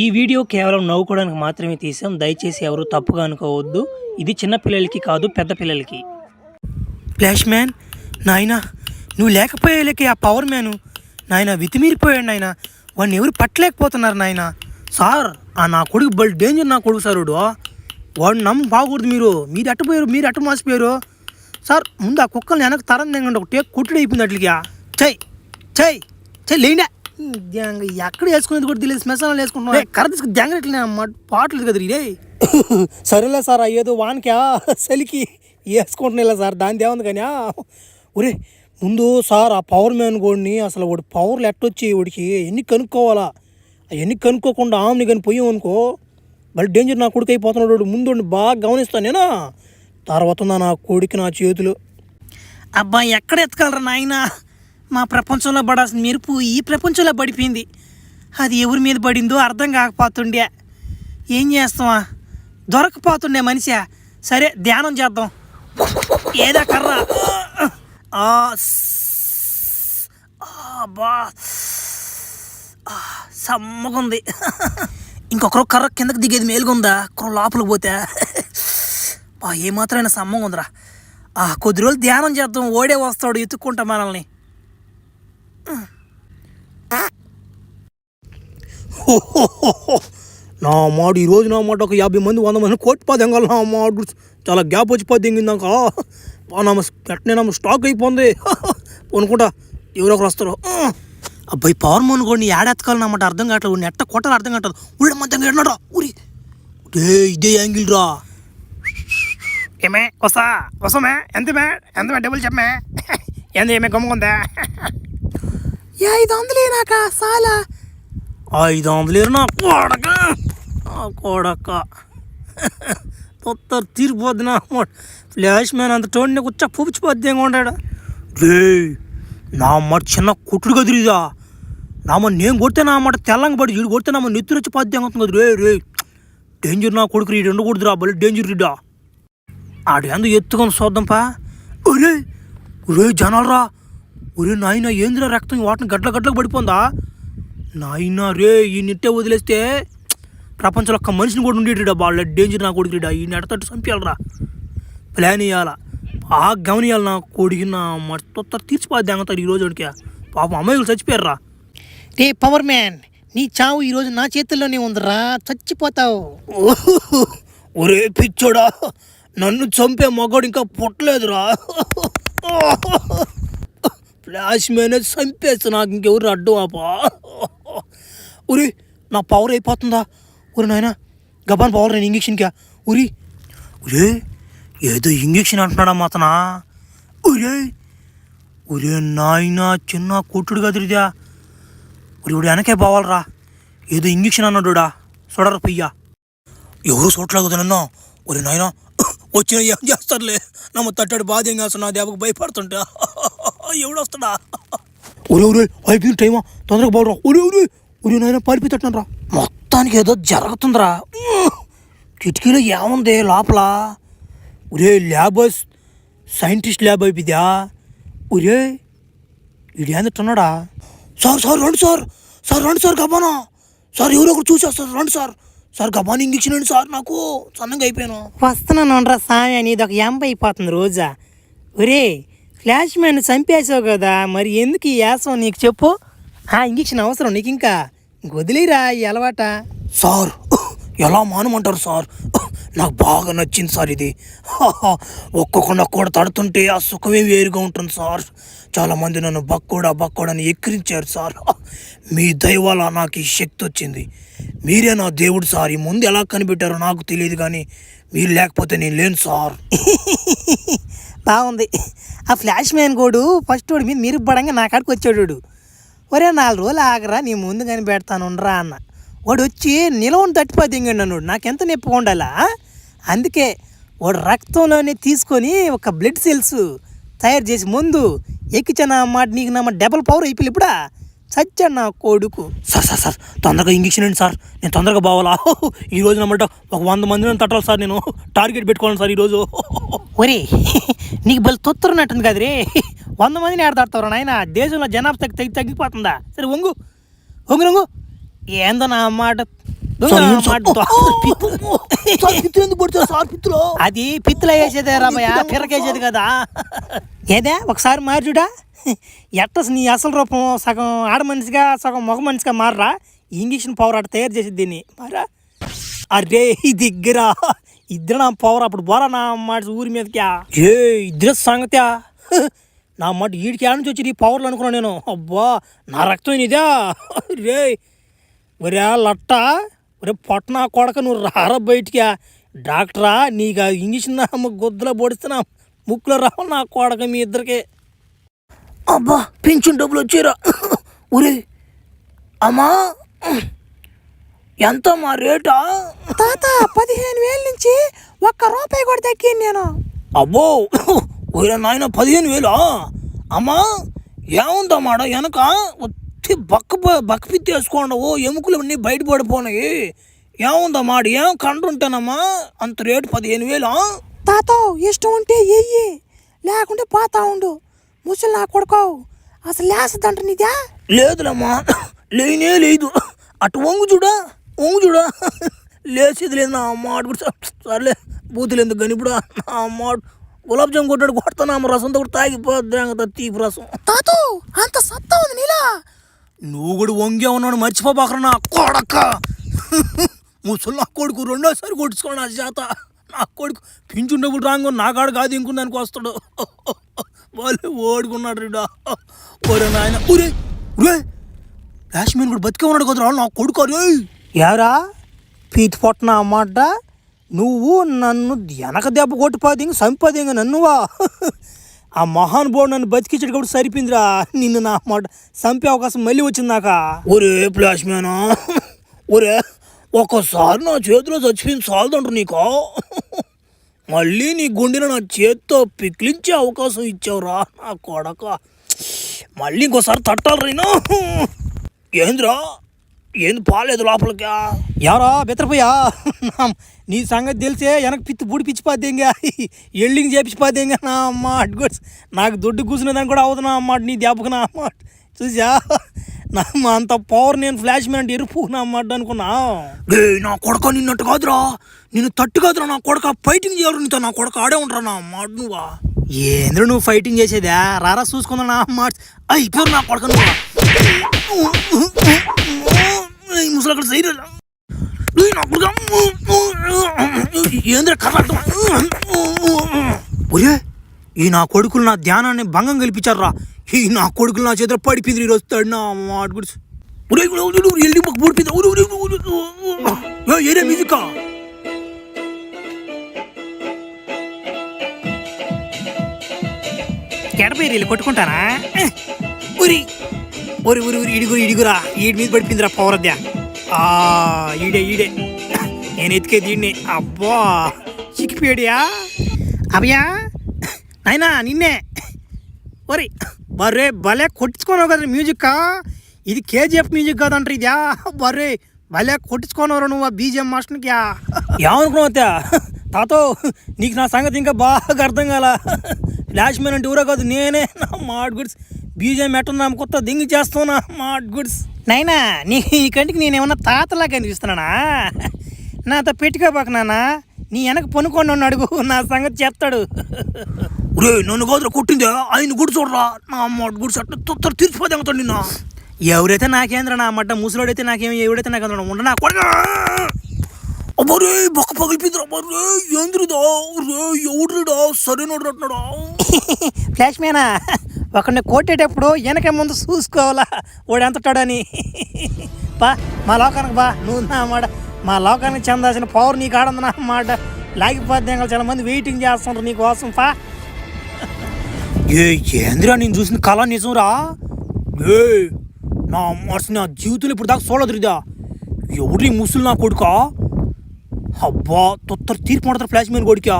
ఈ వీడియో కేవలం నవ్వుకోవడానికి మాత్రమే తీసాం. దయచేసి ఎవరు తప్పుగా అనుకోవద్దు. ఇది చిన్న పిల్లలకి కాదు, పెద్ద పిల్లలకి. ఫ్లాష్ మ్యాన్ నాయనా, నువ్వు లేకపోయేలేకే ఆ పవర్ మ్యాను నాయన వితిమీరిపోయాడు నాయన. వాడిని ఎవరు పట్టలేకపోతున్నారు నాయన. సార్ ఆ నా కొడుకు బల్ డేంజర్ నా కొడుకు సార్. వాడు నమ్మ బాగకూడదు. మీరు అట్టపోయారు, మీరు అట్ట మోసపోయారు సార్. ముందు ఆ కుక్కల్ని వెనక తరం తెంగండి. ఒకటే కుట్టుడు అయిపోయింది అట్లకి. చెయ్ చెయ్ చెయ్ లేండా. ఎక్కడ వేసుకునేది కూడా తెలియదు. శ్మశానాలు వేసుకుంటున్నా. కర్ర తీసుకు దెంగట్లే పాటలేదు కదా రే. సరేలే సార్, అయ్యేదో వానికా చలికి వేసుకుంటున్నా సార్. దాని దేవుంది కానీ ఒరే ముందు సార్ ఆ పవర్ మ్యాన్ కోడిని అసలు వాడు పవర్లు ఎట్టొచ్చి వాడికి ఎన్ని కనుక్కోవాలా. అవన్నీ కనుక్కోకుండా ఆమెని కానీ పోయాం అనుకో మళ్ళీ డేంజర్ నా కొడుకు అయిపోతున్నాడు. వాడు ముందు బాగా గమనిస్తాను నేనా. తర్వాత నా కొడుకు నా చేతులు. అబ్బా ఎక్కడ ఎత్తగలరా నాయన. మా ప్రపంచంలో పడాల్సిన మెరుపు ఈ ప్రపంచంలో పడిపోయింది. అది ఎవరి మీద పడిందో అర్థం కాకపోతుండే. ఏం చేస్తావా, దొరకపోతుండే మనిషి. సరే ధ్యానం చేద్దాం. ఏదా కర్ర. బా సమ్మగుంది. ఇంకొకరు కర్ర కిందకి దిగేది మేలుగుందా, ఒకరు లోపలికి పోతే బా ఏమాత్రమైనా సమ్మగా ఉందిరా. కొద్ది రోజులు ధ్యానం చేద్దాం. ఓడే వస్తాడు ఎత్తుక్కుంటా మనల్ని. నా మాడు ఈరోజు నా మాట ఒక 50 మంది 100 మంది కోటి పదెంగాలి. నా మాడు చాలా గ్యాప్ వచ్చి పద్దెంగిందాక ఎట్టనే స్టాక్ అయిపోయింది అనుకుంటా. ఎవరొకరు వస్తారు. అబ్బాయి పవర్ మోన్ కూడా ఏడెత్తకాలన్నమాట అర్థం కావట్లేదు. నెట్ట కొట్టాలి అర్థం కావట్లేదు. ఊళ్ళో మధ్యంగా ఎన్నడా ఊరి ఇదే యాంగిల్ రా. ఏమే వస్తామే ఎంతమే డబ్బులు చెప్పమే. ఎంత ఏమే గమ్ముకుందా. 500 నాక చాలా 500 నా కొడక తొత్తరు తీరిపోద్ది నా. ఫ్లాష్ మ్యాన్ అంత టోన్ కూర్చో పుచ్చిపోద్ది ఏం ఉంటాడు రే. నా మాట చిన్న కుట్టుడు కదిరిదా. నా మాట నేను కొడితే నా మాట తెల్లంగా పడి వీడు కొడితే నా మాట నెత్తురు వచ్చి పద్యం అవుతుంది కదా రే. డేంజర్ నా కొడుకు రీడు ఎండకూడదురా బలి డేంజర్ రీడా. ఆడు ఎందుకు ఎత్తుకొని చూద్దాంపా. ఒరే ఒరే జనాలరా. ఒరే నాయన ఏందిరా రక్తం వాటిని గడ్డలకు పడిపోందా నాయన రే. ఈ నెట్టే వదిలేస్తే ప్రపంచంలో ఒక్క మనిషిని కూడా ఉండేటిడా. వాళ్ళ డేంజర్ నా కొడుకు రీడా. ఈ నెడతట్టు చంపేయాలరా. ప్లాన్ వేయాలా, బాగా గమనియాలి. నా కొడుకు నా మొత్తం తీర్చిపోద్ది అంగతారు ఈరోజు వాడికి. పాపం అమ్మాయిలు చచ్చిపోయారా. రే పవర్ మ్యాన్, నీ చావు ఈరోజు నా చేతుల్లోనే ఉందిరా. చచ్చిపోతావు. ఒరే పిచ్చోడా, నన్ను చంపే మగోడు ఇంకా పుట్టలేదురా. ఫ్లాష్ మ్యాన్ చంపేస్తా. నాకు ఇంకెవరు అడ్డు ఆపా. ఉరి నా పవర్ అయిపోతుందా. ఉరి నాయన గబాన్ పవర్ నేను ఇంజక్షన్కా. ఉరి ఒరే ఏదో ఇంజక్షన్ అంటున్నాడా మాతనా. ఒరే నాయన చిన్న కొట్టుడు కదిరిదా. ఒరి వెనకే పోవాలరా. ఏదో ఇంజక్షన్ అన్నాడుడా. చూడరా పియ్యా. ఎవరు చూడలేదు కదా నన్ను. ఒరి నాయన వచ్చిన ఏం చేస్తారులే. నమ్మ తట్టాడు బాధ ఏం చేస్తున్నా. దెబ్బకు భయపడుతుంటా. ఎవడు వస్తాడా. ఒరే అయిపోయింది టైమా, తొందరగా పోవరా. ఒరే నాయన పారిపోతట్టున్నారా. మొత్తానికి ఏదో జరుగుతుందిరా. కిటికీలో ఏముంది లోపల. ఒరే ల్యాబ్ సైంటిస్ట్ ల్యాబ్ అయిపోయిందా. ఒరే ఇది ఏంటన్నాడా. సార్ రండి సార్ గబానా. సార్ ఎవరొకరు చూసేస్తారు. రండి సార్ గబాన్ ఇంజక్షన్ అండి సార్. నాకు సన్నంగా అయిపోయాను. వస్తున్నాను రా సామి. అని ఇది ఒక ఎంబ అయిపోతుంది రోజా. ఒరే ఫ్లాష్ మ్యాన్ చంపేసావు కదా, మరి ఎందుకు ఈ యాసం నీకు చెప్పు. ఇంజక్షన్ అవసరం నీకు ఇంకా వదిలేరా ఈ అలవాట. సార్ ఎలా మానమంటారు సార్. నాకు బాగా నచ్చింది సార్ ఇది. ఒక్కొక్కడు కూడా తడుతుంటే ఆ సుఖమే వేరుగా ఉంటుంది సార్. చాలామంది నన్ను బక్కోడని ఎక్కిరించారు సార్. మీ దయ వల్ల నాకు ఈ శక్తి వచ్చింది. మీరే నా దేవుడు సార్. ఈ ముందు ఎలా కనిపెట్టారో నాకు తెలియదు కానీ మీరు లేకపోతే నేను లేను సార్. బాగుంది. ఆ ఫ్లాష్ మ్యాన్ కోడు ఫస్ట్ వాడి మీద మీరు పడంగా నా కాడికి వచ్చాడు. ఒరే 4 రోజులు ఆగరా, నీ ముందు కనిపెడతాను రా అన్న. వాడు వచ్చి నిలవని తట్టిపోతే అన్నాడు. నాకెంత నొప్పిగా ఉండాలా. అందుకే వాడు రక్తంలోనే తీసుకొని ఒక బ్లడ్ సెల్స్ తయారు చేసి ముందు ఎక్కించాను అన్నమాట. నీకు నా డబల్ పవర్ అయిపోయి ఇప్పుడా చచ్చాడు నా కొడుకు. సార్ తొందరగా ఇంజక్షన్ అండి సార్. నేను తొందరగా పోవాలా. ఈరోజు నమ్మట ఒక 100 మందిని తట్టాలి సార్. నేను టార్గెట్ పెట్టుకోవాలి సార్ ఈరోజు. ఒరే నీకు బలి తొత్తున్నట్టుంది కదరే. 100 మందిని ఆడతాడతారు నాయన. దేశంలో జనాభా తగ్గిపోతుందా. సరే వంగు ఏందో నా మాట. అది పిత్తులు వేసేదే రామయ్య, పిర్రకేసేది కదా. ఏదే ఒకసారి మారుడా ఎట్ట నీ అసలు రూపం సగం ఆడ మనిషిగా సగం మగ మనిషిగా మారరా. ఇంజక్షన్ పవర్ అట్ట తయారు చేసేది దీన్ని మారా. అరే దగ్గర ఇద్దరు నా పవర్ అప్పుడు బోరా నా మాట ఊరి మీదకి. ఏ ఇద్దరు సంగతి నా మాట వీడికి ఆడ నుంచి వచ్చి ఈ పవర్లు అనుకున్నాను నేను. అబ్బా నా రక్తం ఇదా రే. ఒరే లట్ట, ఒరే పొట్టనా కొడక నువ్వు రారా బయటికి. డాక్టరా నీకు ఆ ఇంజక్షన్ గుద్దలో పొడిస్తున్నా ముక్కులో రావాలి నా కొడక మీ ఇద్దరికి. అబ్బా పెన్షన్ డబ్బులు వచ్చారా. ఒరే అమ్మా ఎంత మా రేటా? తాత 15,000 నుంచి ₹1 కూడా తగ్గింది నేను. అబ్బో ఒరే నాయన 15,000 అమ్మా. ఏముందమ్మాడ వెనక వచ్చి బక్క పిత్తి వేసుకోండి. ఓ ఎముకలు అన్నీ బయట పడిపోయినాయి. ఏముందమ్మా ఏం కంటుంటానమ్మా అంత రేటు 15,000? తాత ఇష్టం ఉంటే ఎయ్యి, లేకుంటే పోతా ఉండు. ముసలి నా కొడుకోవు అసలు లేసదంట నీదా? లేదులమ్మా లేనే లేదు. అటు వంగు చూడా లేచేది లేదు నా అమ్మ. సర్లే బూతులు ఎందుకు కానీ ఇప్పుడు నా అమ్మ గులాబ్ జామ్ కొట్టాడు అమ్మ రసంతో కూడా తాగిపోద్ది తీపి రసం. తాతూ అంత సత్తా ఉంది నీలా. నువ్వు కూడా వంగే ఉన్నాడు మర్చిపోబాకరా నా కొడక. ముసలి నా కొడుకు రెండోసారి కొట్టుకోండి నా చేత. నా కొడుకు పించుండేప్పుడు రాంగు నా కాడు కాదు ఇంకున్నానికి వస్తాడు. వాళ్ళు ఓడుకున్నాడు రీడా. ఒరే నాయన ఒరే ఒరే కాశ్మీర్ కూడా బతికే ఉన్నాడు కదరా నా కొడుకు. ఎవరా పీతి పొట్టన అమ్మాట, నువ్వు నన్ను వెనక దెబ్బ కొట్టిపోది చంపది నన్నువా. ఆ మహానుభావుడు నన్ను బతికించడు కూడా సరిపోయిందిరా. నిన్ను నా మాట చంపే అవకాశం మళ్ళీ వచ్చింది నాక. ఒరే ప్లాస్మేనా ఒరే ఒక్కసారి నా చేతిలో చచ్చిపోయింది చాలదంటారు నీకు. మళ్ళీ నీ గుండెను నా చేతితో పిక్లించే అవకాశం ఇచ్చావురా నా కొడక. మళ్ళీ ఇంకోసారి తట్టాలి రైనా. ఏంద్రా ఏంది పాలేదు లోపలికా? ఎవరా బెత్తరపోయా నీ సంగతి తెలిసే వెనక పిత్తి బుడి పిచ్చిపోద్దేంగా ఎల్లింగ్ చేపించిపోద్దేంగా నా అమ్మ. అడ్గొట్స్ నాకు దొడ్డు కూర్చునేదాన్ని కూడా అవుతున్నా అమ్మాట నీ దెబ్బకు నా అమ్మ. చూసా నా అమ్మ అంత పవర్ నేను ఫ్లాష్ మ్యాన్ ఎరుపు నా అమ్మాట అనుకున్నా. నా కొడక నిన్నట్టు కాదురా, నిన్ను తట్టు కాదురా నా కొడక. ఫైటింగ్ చేయరు నీతో నా కొడక ఆడే ఉంటారా నా అమ్మాట. నువ్వా ఏంద్ర నువ్వు ఫైటింగ్ చేసేదా? రారా చూసుకుందా నా అమ్మాట. అయిపోయారు నా కొడక నువ్వు. ముసలి సైడ్ ఏంద్ర కర్ర. ఒరే ఈ నా కొడుకులు నా ధ్యానాన్ని భంగం కల్పించారా. ఈ నా కొడుకులు నా చేతిలో పడిపోయింది ఈరోజు వస్తాడు నా మాట గురించి. ఎల్లి పడిపోయింది ఏరే మ్యూజిక్. ఎడపోయి వీళ్ళు కొట్టుకుంటారా? ఉరి ఒరి ఉరి ఉరి ఇడిగురా ఈడి మీద పడిపోయిందిరా పౌరద్యా. ఈడే నేను ఎతికే దీన్ని. అబ్బా చిక్కిపోయాడియా అభయా నాయనా నిన్నే. ఒరి బర్రే భలే కొట్టించుకోనావు కదా మ్యూజిక్. ఇది కేజీఎఫ్ మ్యూజిక్ కాదంటారు ఇదా. బర్రే భలే కొట్టించుకోనవరా నువ్వు ఆ బీజిఎం మాస్టర్కి. ఏమనుకున్నావు తాతో నీకు నా సంగతి ఇంకా బాగా అర్థం కాల. ఫ్లాష్ మ్యాన్ అంటే ఊరా కాదు నేనే నా మాట గుడ్స్. బీజేం ఎట్టున్నా కొత్త దింగి చేస్తావునా మాట గుడ్స్. నైనా నీ కంటికి నేనేమన్నా తాతలా కనిపిస్తున్నానా? నాతో పెట్టుకోబాక నాన్న. నీ వెనక పనుకొని నన్ను అడుగు నా సంగతి చెప్తాడు. రే నన్ను కాదురా కొట్టిందే ఆయన గుడి చూడరా నా మాట గుడిసి అట్లా తొత్తర తీర్చిపోతాడు నిన్న. ఎవరైతే నాకేంద్ర నా అమ్మాట ముసలోడైతే నాకేమి ఎవడైతే నాకు ఉండ నా కొడుకు. అబ్బరే బొక్క పగిలిపోయిందిరా. బర్రే ఏంద్రుదా రే ఎవడురా సరైనడు అంటున్నాడా? ఫ్లాష్ మ్యానా ఒకరిని కొట్టేటప్పుడు వెనక ముందు చూసుకోవాలా వాడు ఎంతటాడని. బా మా లోకానికి బా నువ్వు నా మాట. మా లోకానికి చెందాల్సిన పవర్ నీకు ఆడంది నా మాట. లాగిపోద్ది చాలా మంది వెయిటింగ్ చేస్తుంటారు నీకోసం. పా ఏంద్రా నేను చూసిన కళ నిజంరా. ఏ నా మనసు నా జీవితంలో ఇప్పుడు దాకా చూడదురిదా. ఎవరి ముసులు నా కొడుకా. అబ్బా తొత్తర తీర్పు మాడతారు ఫ్లాష్ మ్యాన్ కొడుకా.